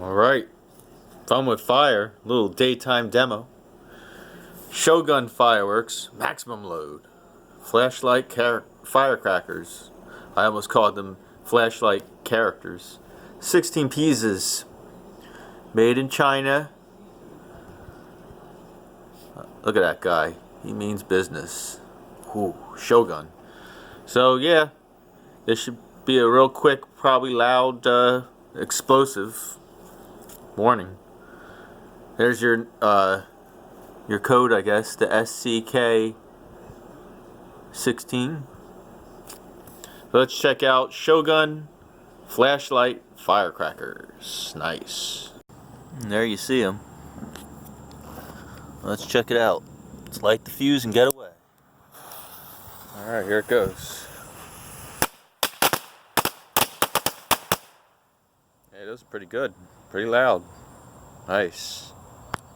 Alright, fun with fire, little daytime demo. Shogun fireworks, maximum load. Flashlight firecrackers. I almost called them flashlight characters. 16 pieces. Made in China. Look at that guy. He means business. Ooh, Shogun. So yeah, this should be a real quick, probably loud, explosive warning. There's your code, I guess, the SCK16. Let's check out Shogun flashlight firecrackers. Nice. And there you see them. Let's check it out. Let's light the fuse and get away. Alright, here it goes. Hey, those are pretty good. Pretty loud. Nice.